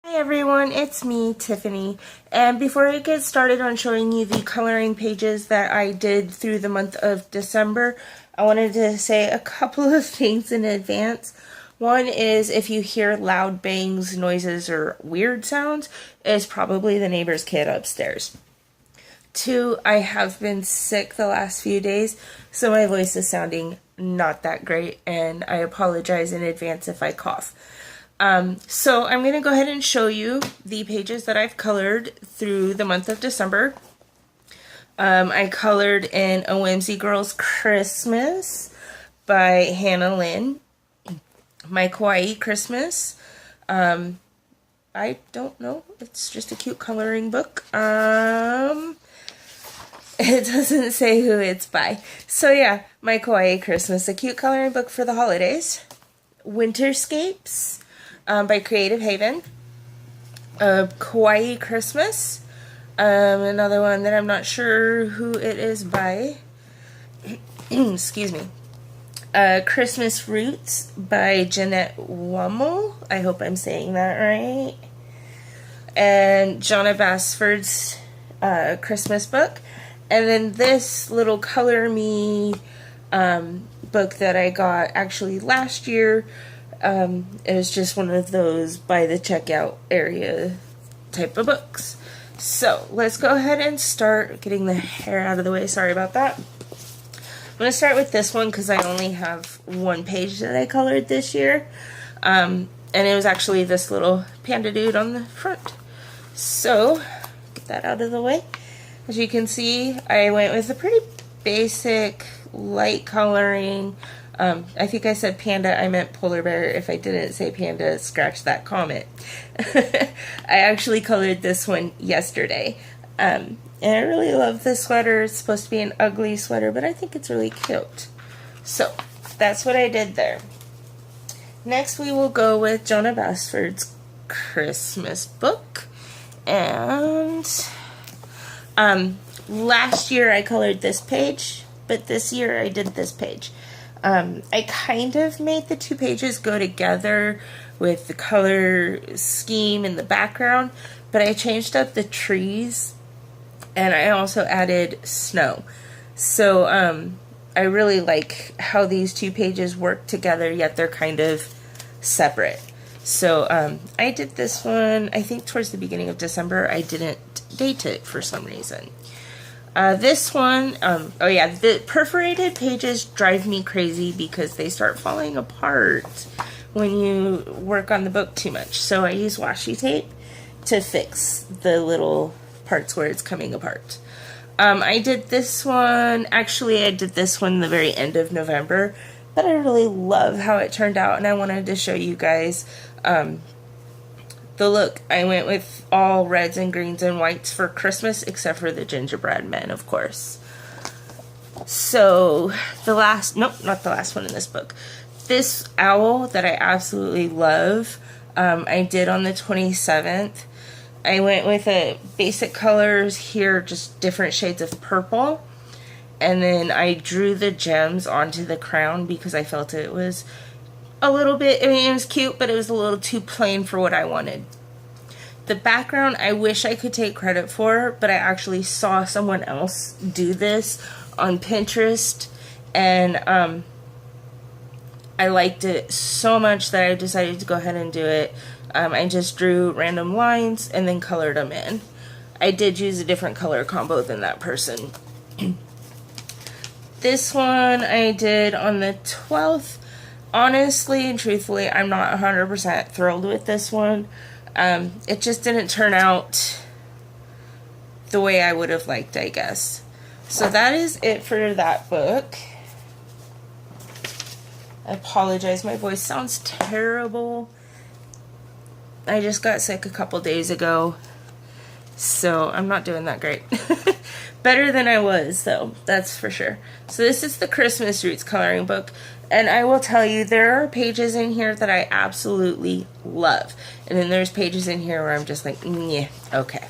Hi everyone, it's me, Tiffany, and before I get started on showing you the coloring pages that I did through the month of December, I wanted to say a couple of things in advance. One is if you hear loud bangs, noises, or weird sounds, it's probably the neighbor's kid upstairs. Two, I have been sick the last few days, so my voice is sounding not that great, and I apologize in advance if I cough. So I'm going to go ahead and show you the pages that I've colored through the month of December. I colored in A Whimsy Girl's Christmas by Hannah Lynn. My Kawaii Christmas. I don't know. It's just a cute coloring book. It doesn't say who it's by. So yeah, My Kawaii Christmas, a cute coloring book for the holidays. Winterscapes by Creative Haven. Kawaii Christmas. Another one that I'm not sure who it is by. Excuse me. Christmas Roots by Jeanette Wummel. I hope I'm saying that right. And Jonna Basford's Christmas book. And then this little Color Me book that I got actually last year. It was just one of those by the checkout area type of books. So let's go ahead and start getting the hair out of the way. Sorry about that. I'm going to start with this one because I only have one page that I colored this year. And it was actually this little panda dude on the front. So, get that out of the way. As you can see, I went with a pretty basic light coloring. I think I said panda, I meant polar bear. If I didn't say panda, scratch that comment. I actually colored this one yesterday. And I really love this sweater. It's supposed to be an ugly sweater, but I think it's really cute. So, that's what I did there. Next, we will go with Jonna Basford's Christmas book. And last year I colored this page, but this year I did this page. I kind of made the two pages go together with the color scheme in the background, but I changed up the trees and I also added snow. So I really like how these two pages work together, yet they're kind of separate. So I did this one, I think towards the beginning of December. I didn't date it for some reason. This one, oh yeah, the perforated pages drive me crazy because they start falling apart when you work on the book too much. So I use washi tape to fix the little parts where it's coming apart. I did this one, actually I did this one the very end of November, but I really love how it turned out and I wanted to show you guys the look. I went with all reds and greens and whites for Christmas, except for the gingerbread men, of course. So, nope, not the last one in this book. This owl that I absolutely love, I did on the 27th. I went with basic colors here, just different shades of purple. And then I drew the gems onto the crown because I felt it was a little bit, I mean, it was cute, but it was a little too plain for what I wanted. The background, I wish I could take credit for, but I actually saw someone else do this on Pinterest, and I liked it so much that I decided to go ahead and do it. I just drew random lines and then colored them in. I did use a different color combo than that person. This one I did on the 12th. Honestly and truthfully, I'm not 100% thrilled with this one. It just didn't turn out the way I would have liked, I guess. So that is it for that book. I apologize, my voice sounds terrible. I just got sick a couple days ago, so I'm not doing that great. Better than I was, though, that's for sure. So this is the Christmas Roots coloring book, and I will tell you, there are pages in here that I absolutely love, and then there's pages in here where I'm just like, yeah, okay.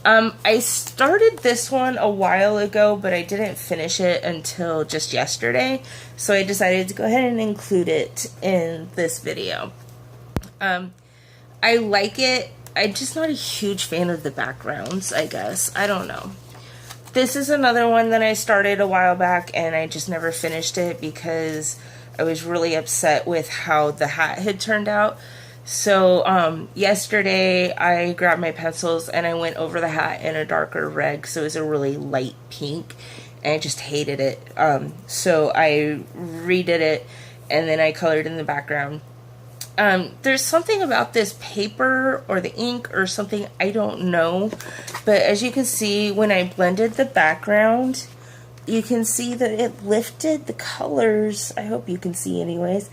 I started this one a while ago, but I didn't finish it until just yesterday, so I decided to go ahead and include it in this video. I like it. I'm just not a huge fan of the backgrounds, I guess. I don't know. This is another one that I started a while back and I just never finished it because I was really upset with how the hat had turned out. So yesterday I grabbed my pencils and I went over the hat in a darker red because it was a really light pink and I just hated it. So I redid it and then I colored in the background. There's something about this paper or the ink or something, I don't know. But as you can see, when I blended the background, you can see that it lifted the colors. I hope you can see anyways.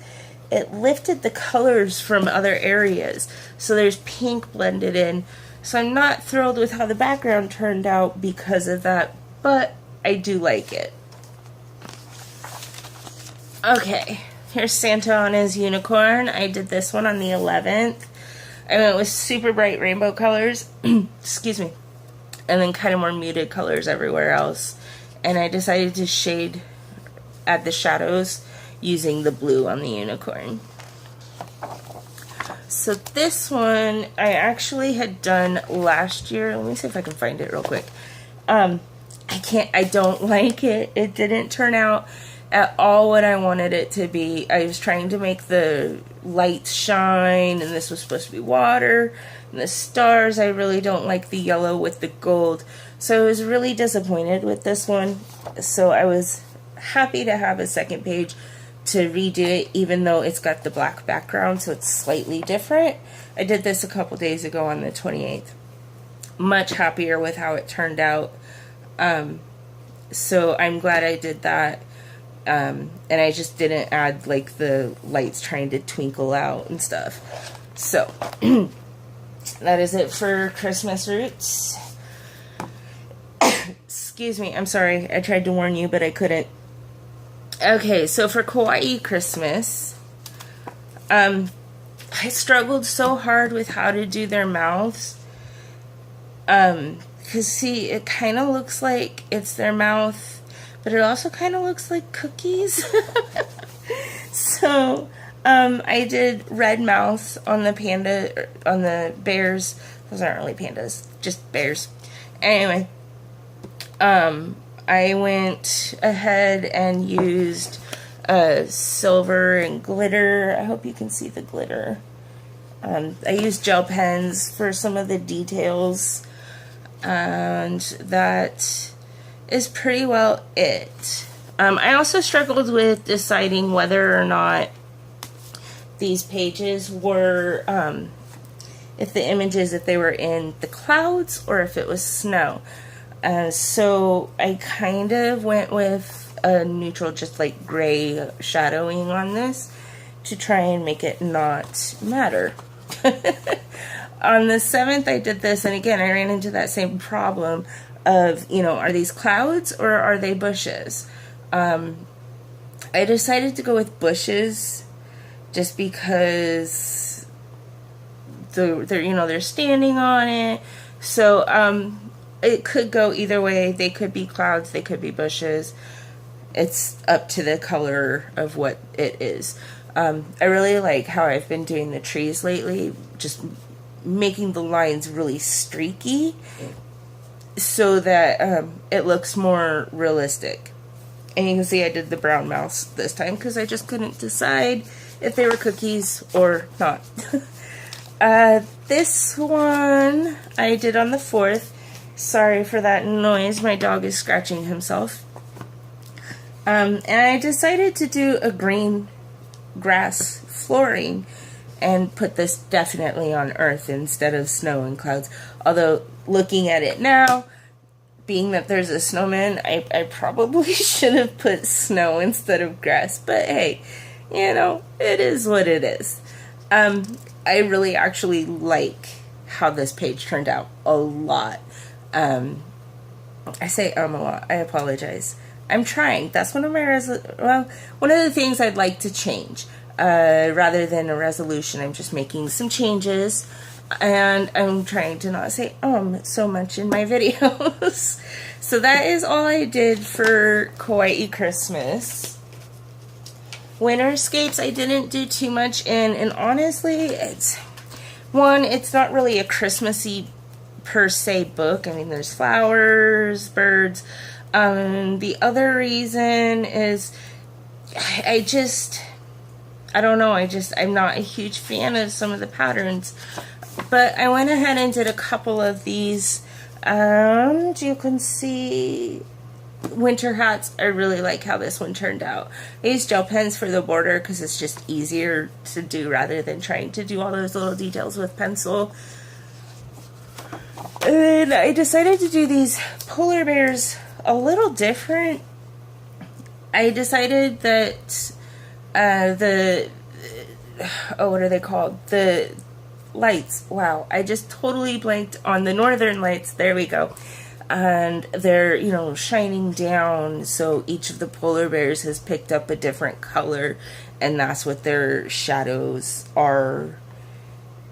It lifted the colors from other areas. So there's pink blended in. So I'm not thrilled with how the background turned out because of that, but I do like it. Okay. Here's Santa on his unicorn. I did this one on the 11th. I went with super bright rainbow colors. Excuse me. And then kind of more muted colors everywhere else. And I decided to add the shadows using the blue on the unicorn. So this one I actually had done last year. Let me see if I can find it real quick. I don't like it. It didn't turn out at all what I wanted it to be. I was trying to make the lights shine, and this was supposed to be water, and the stars, I really don't like the yellow with the gold. So I was really disappointed with this one. So I was happy to have a second page to redo it, even though it's got the black background, so it's slightly different. I did this a couple days ago on the 28th. Much happier with how it turned out. So I'm glad I did that. And I just didn't add like the lights trying to twinkle out and stuff. So that is it for Christmas Roots. Excuse me, I'm sorry. I tried to warn you, but I couldn't. Okay, so for Kawaii Christmas, I struggled so hard with how to do their mouths. Because see, it kind of looks like it's their mouth, but it also kind of looks like cookies. So, I did red mouth on the panda, on the bears. Those aren't really pandas, just bears. Anyway, I went ahead and used silver and glitter. I hope you can see the glitter. I used gel pens for some of the details, and that is pretty well it. I also struggled with deciding whether or not these pages were, if the images, if they were in the clouds or if it was snow. So I kind of went with a neutral, just like gray shadowing on this to try and make it not matter. On the 7th I did this, and again I ran into that same problem of, you know, are these clouds or are they bushes? I decided to go with bushes just because they're standing on it. So it could go either way. They could be clouds, they could be bushes. It's up to the color of what it is. I really like how I've been doing the trees lately, just making the lines really streaky so that it looks more realistic. And you can see I did the brown mouse this time because I just couldn't decide if they were cookies or not. This one I did on the 4th. Sorry for that noise. My dog is scratching himself. And I decided to do a green grass flooring and put this definitely on earth instead of snow and clouds. Although, looking at it now, being that there's a snowman, I probably should have put snow instead of grass. But hey, you know, it is what it is. I really actually like how this page turned out a lot. I say a lot. I apologize. I'm trying. That's one of my one of the things I'd like to change. Rather than a resolution, I'm just making some changes, and I'm trying to not say so much in my videos. So that is all I did for Kawaii Christmas. Winterscapes I didn't do too much in, and honestly, one, it's not really a Christmassy per se book. I mean, there's flowers, birds. The other reason is I don't know, I'm not a huge fan of some of the patterns. But I went ahead and did a couple of these. You can see winter hats. I really like how this one turned out. I used gel pens for the border because it's just easier to do rather than trying to do all those little details with pencil. And I decided to do these polar bears a little different. I decided that what are they called? The lights. Wow, I just totally blanked on the northern lights. There we go. And they're, you know, shining down, so each of the polar bears has picked up a different color, and that's what their shadows are.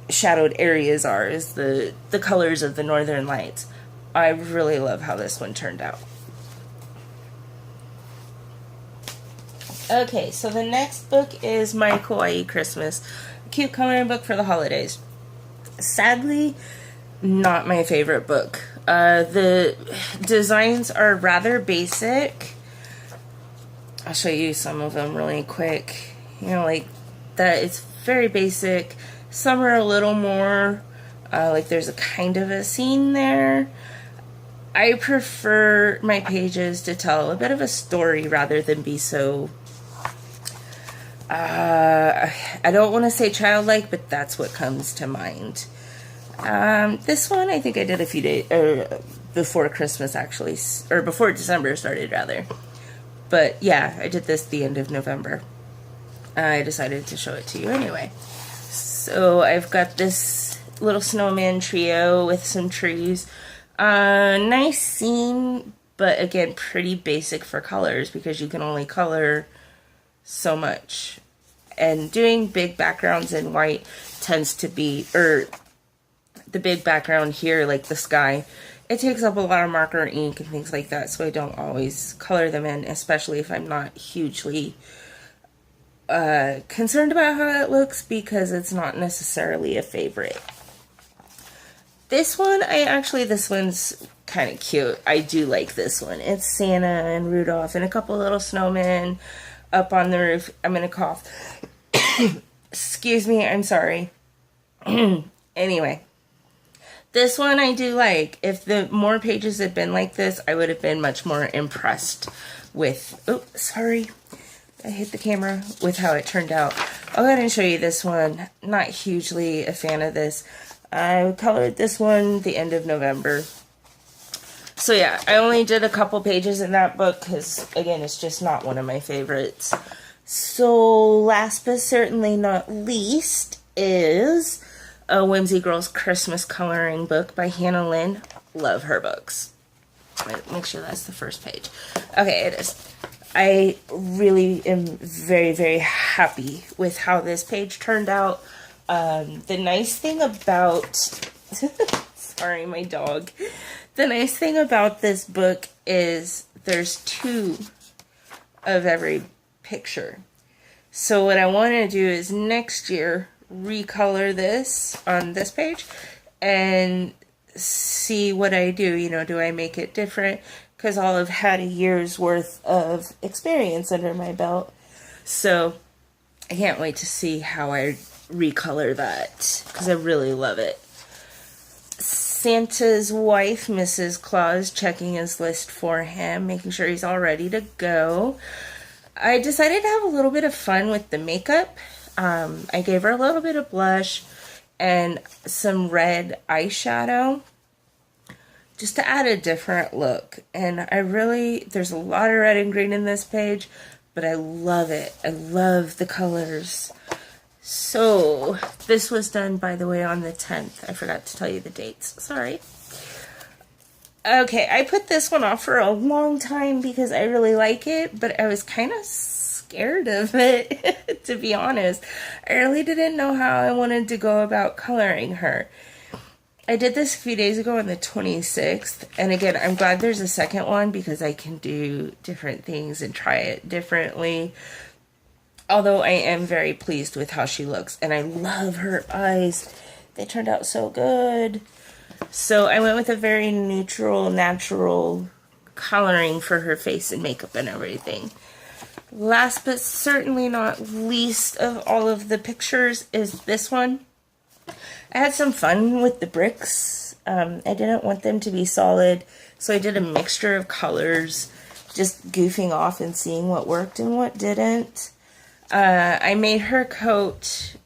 Shadowed areas are, is the colors of the northern lights. I really love how this one turned out. Okay, so the next book is My Kawaii Christmas, a cute coloring book for the holidays. Sadly, not my favorite book. The designs are rather basic. I'll show you some of them really quick. You know, like that, it's very basic. Some are a little more, like there's a kind of a scene there. I prefer my pages to tell a bit of a story rather than be so, I don't want to say childlike, but that's what comes to mind. This one I think I did a few days, before Christmas actually, or before December started rather. But yeah, I did this the end of November. I decided to show it to you anyway. So I've got this little snowman trio with some trees. Nice scene, but again, pretty basic for colors because you can only color so much. And doing big backgrounds in white tends to be, the big background here, like the sky, it takes up a lot of marker ink and things like that, so I don't always color them in, especially if I'm not hugely concerned about how it looks because it's not necessarily a favorite. This one, this one's kind of cute. I do like this one. It's Santa and Rudolph and a couple little snowmen up on the roof. I'm gonna cough. Excuse me, I'm sorry. Anyway. This one I do like. If the more pages had been like this, I would have been much more impressed with, oh, sorry, I hit the camera, with how it turned out. I'll go ahead and show you this one. Not hugely a fan of this. I colored this one the end of November. So yeah, I only did a couple pages in that book because, again, it's just not one of my favorites. So last but certainly not least is a Whimsy Girls Christmas coloring book by Hannah Lynn. Love her books. Make sure that's the first page. Okay, it is. I really am very, very happy with how this page turned out. The nice thing about... sorry, my dog. The nice thing about this book is there's two of every picture. So what I want to do is next year recolor this on this page and see what I do. You know, do I make it different? Because I'll have had a year's worth of experience under my belt. So I can't wait to see how I recolor that because I really love it. Santa's wife, Mrs. Claus, checking his list for him, making sure he's all ready to go. I decided to have a little bit of fun with the makeup. I gave her a little bit of blush and some red eyeshadow just to add a different look. And there's a lot of red and green in this page, but I love it. I love the colors. So this was done, by the way, on the 10th. I forgot to tell you the dates. Sorry. Okay, I put this one off for a long time because I really like it, but I was kind of scared of it, to be honest. I really didn't know how I wanted to go about coloring her. I did this a few days ago on the 26th, and again, I'm glad there's a second one because I can do different things and try it differently. Although I am very pleased with how she looks, and I love her eyes. They turned out so good. So I went with a very neutral, natural coloring for her face and makeup and everything. Last but certainly not least of all of the pictures is this one. I had some fun with the bricks. I didn't want them to be solid, so I did a mixture of colors, just goofing off and seeing what worked and what didn't. I made her coat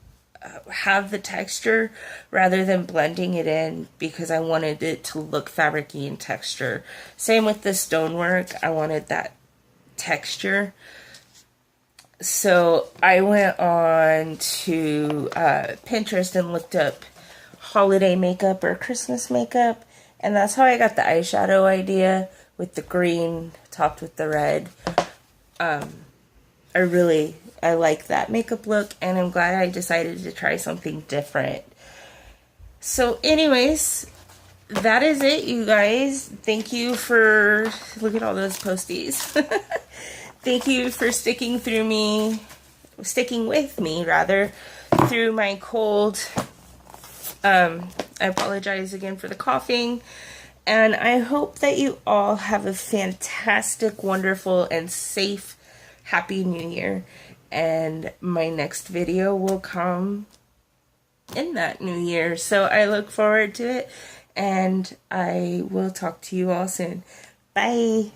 have the texture rather than blending it in because I wanted it to look fabricy in texture. Same with the stonework. I wanted that texture. So I went on to Pinterest and looked up holiday makeup or Christmas makeup, and that's how I got the eyeshadow idea with the green topped with the red. I like that makeup look, and I'm glad I decided to try something different. So anyways, that is it, you guys. Thank you for, look at all those posties. Thank you for sticking with me rather, through my cold. I apologize again for the coughing, and I hope that you all have a fantastic, wonderful, and safe, happy New Year. And my next video will come in that new year. So I look forward to it, and I will talk to you all soon. Bye.